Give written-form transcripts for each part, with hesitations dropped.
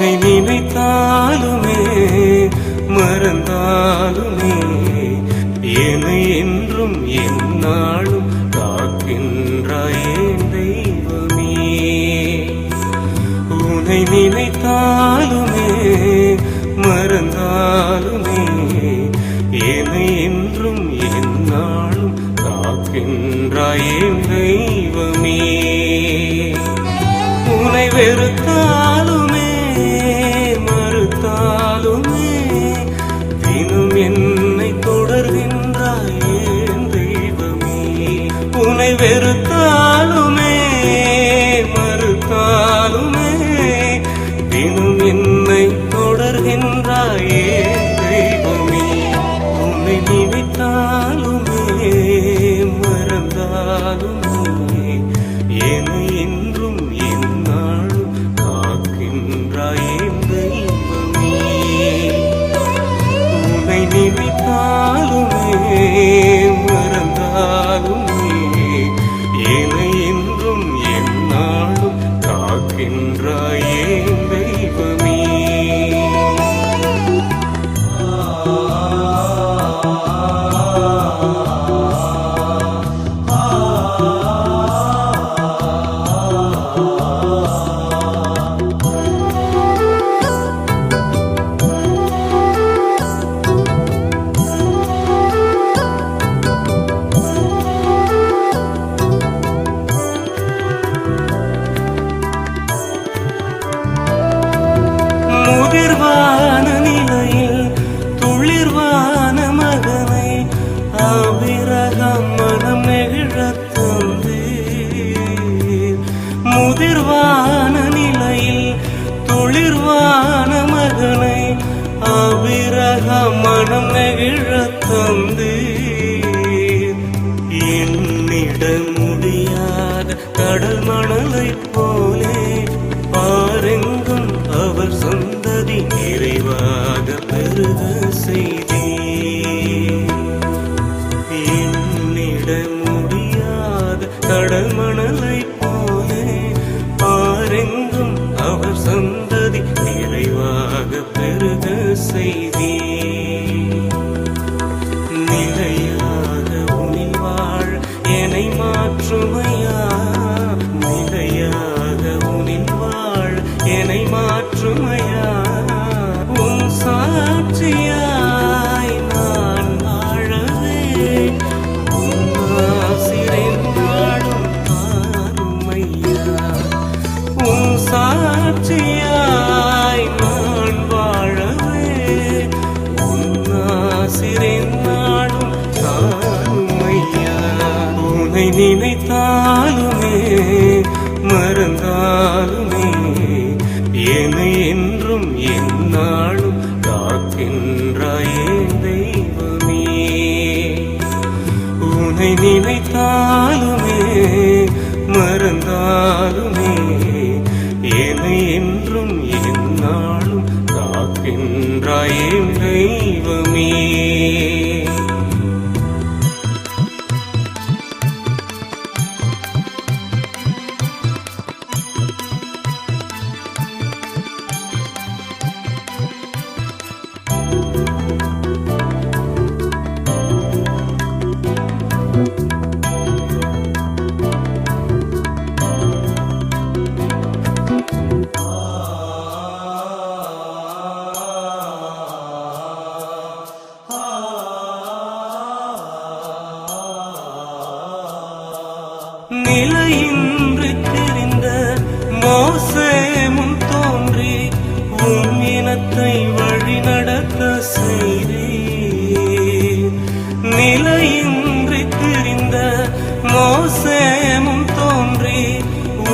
உன்னை நினைத்தாலுமே மறந்தாலுமே என்னை என்றும் எந்நாளும் காக்கின்றாயே தெய்வமே. உன்னை நினைத்தாலுமே மறந்தாலுமே என்னை என்றும் எந்நாளும் காக்கின்றாயே தெய்வமே. உன்னை வெறுத்தாலுமே மறுத்தாலுமே தினம் என்னை தொடர்கின்றாயே தெய்வமே. உன்னை வெறுத்தாலுமே மறுத்தாலுமே தினம் என்னை தொடர்கின்றாயே தெய்வமே. உன்னை நினைத்தாலுமே மறந்தாலுமே என்னை என்றும் எந்நாளும் காக்கின்றாயே தெய்வமே. உன்னை நினைத்தாலுமே மறந்தாலுமே என்னை என்றும் எந்நாளும் காக்கின்றாயே தெய்வமே. முதிர்வான நிலையில் துளிர்வான மகனை ஆபிரகாம் மனம் நெகிழத் தந்தீர். முதிர்வான நிலையில் துளிர்வான மகனை ஆபிரகாம் மனம் நெகிழத் தந்தீர். எண்ணிட முடியாத கடல் மணலைப் போலே பாரெங்கும் அவர் சந்ததி நிறைவாக பெருக செய்தீர். எண்ணிட முடியாத கடல் மணலைப் போலே பாரெங்கும் அவர் சந்ததி நிறைவாக பெருக செய்தீர். நிலையாக உன்னில் வாழ என்னை மாற்றுமையா, நிலையாக உன்னில் வாழ என்னை மாற்றுமையா. உன் சாட்சியாய் நான் வாழவே உன் ஆசிரின் நாடும் பாருமையா. உன் சாட்சியாய் நான் வாழவே உன் ஆசிரின் நாடும் பாருமையா. உன்னை நினைத்தாலுமே மறந்தாலுமே என்னை என்றும் எந்நாளும் காக்கின்றாயே தெய்வமே. உன்னை நினைத்தாலுமே மறந்தாலுமே என்னை என்றும் எந்நாளும் காக்கின்றாயே தெய்வமே. நிலையின்றி திரிந்த மோசே முன் தோன்றி உன் இனத்தை வழி நடத்த செய்தீர். நிலையின்றி திரிந்த மோசே முன் தோன்றி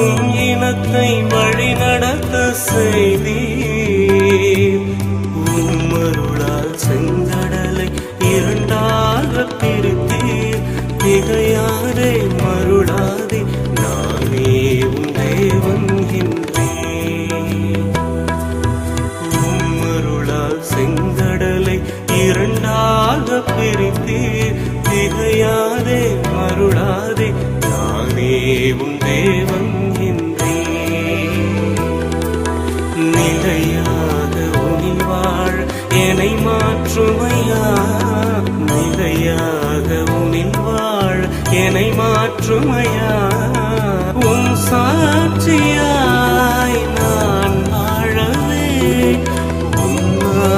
உன் இனத்தை வழி நடத்த செய்தீர். உம்மருளால் செங்கடலை இரண்டாக பிரித்தீர். திகையாதே மருளாதே நானே உன் தேவன் என்றேன். உம்மருளால் செங்கடலை இரண்டாக பிரித்தீர். திகையாதே மருளாதே நானே உன் தேவன் என்றேன். மாற்றுமையா நிலையாக உனில் வாழ என்னை மாற்றுமையா உன் சாட்சியாய் நான் வாழவே உன்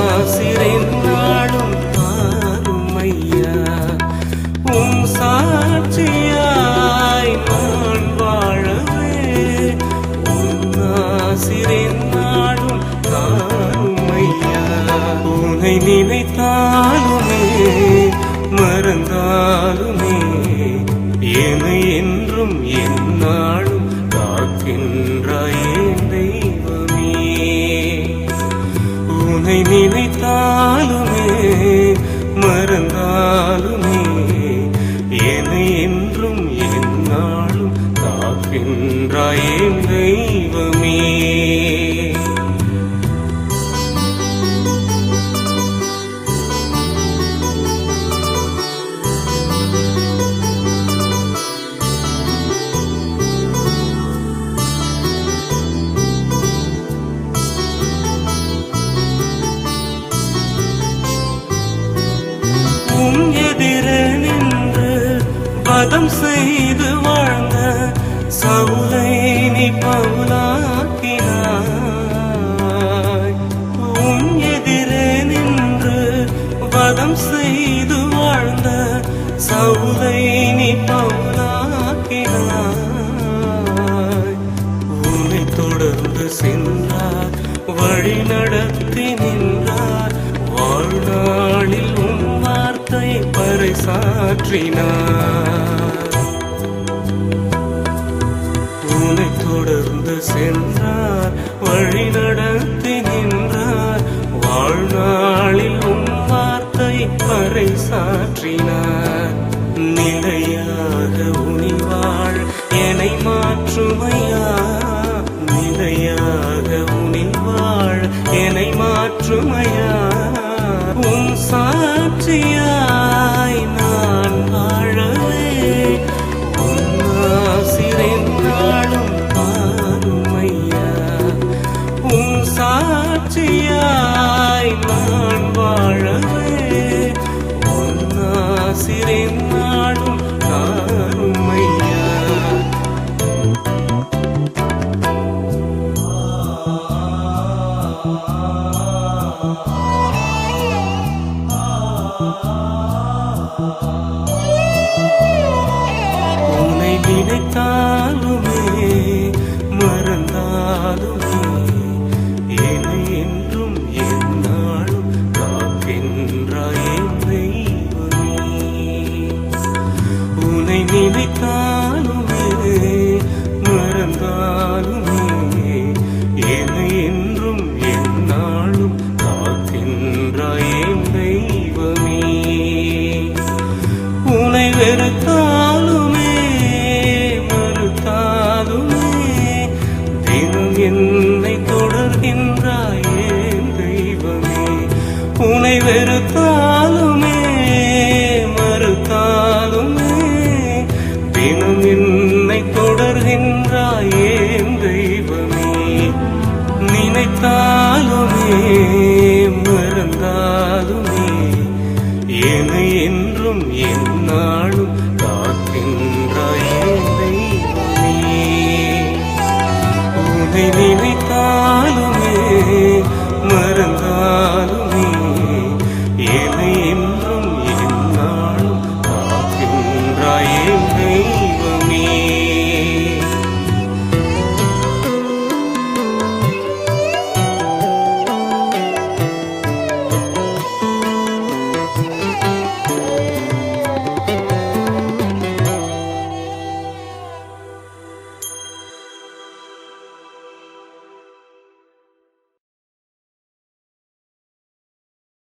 ஆசிரின் நாளும் தாருமையா உன் சாட்சியாய் நான் வாழவே உன் ஆசிரின் நாளும் தாருமையா உன்னை நினைத்தாலுமே மறந்தாலுமே என்னை என்றும் எந்நாளும் காக்கின்றாயே தெய்வமே உன்னை நினைத்தாலுமே மறந்தாலுமே என்னை என்றும் எந்நாளும் காக்கின்றாயே தெய்வமே உன் எதிரே நின்று வதம் செய்து வாழ்ந்த சவுலை நீ பவுலாக்கினாய் உன் எதிரே நின்று வதம் செய்து வாழ்ந்த சவுலை நீ பவுலாக்கினாய் உன்னை தொடர்ந்து சென்றார் வழி நடத்தி நின்றார் வாழ்நாளில் உன் வார்த்தை பறைசாற்றினார் உன்னை தொடர்ந்து சென்றார் வழி நடத்தி நின்றார் வாழ்நாளில் உன் வார்த்தை பறைசாற்றினார் நிலையாக உனில் வாழ் என்னை மாற்றுமையா நிலையாக உனில் வாழ் என்னை மாற்றுமையா உன் சாட்சியாய் நான் வாழவே உன் ஆசிரின் நாளும் பாருமையா உன் சாட்சியாய் நான் வாழவே உன் ஆசிரின் நாளும் பாருமையா உன்னை நினைத்தாலுமே மறந்தாலுமே என்னை என்றும் எந்நாளும் காக்கின்றாயே தெய்வமே உன்னை நினைத்தாலுமே மறந்தாலுமே என்னை என்றும் எந்நாளும் காக்கின்றாயே தெய்வமே உன்னை வெறுத்தாலுமே மறுத்தாலுமே தினம் என்னை தொடர்கின்றாயே தெய்வமே உன்னை வெறுத்தாலுமே மறுத்தாலுமே தினம் என்னை தொடர்கின்றாயே தெய்வமே நினைத்தாலுமே மறந்தாலுமே என்னை என்றும் எந்நாளும் காக்கின்றாயே தெய்வமே உன்னை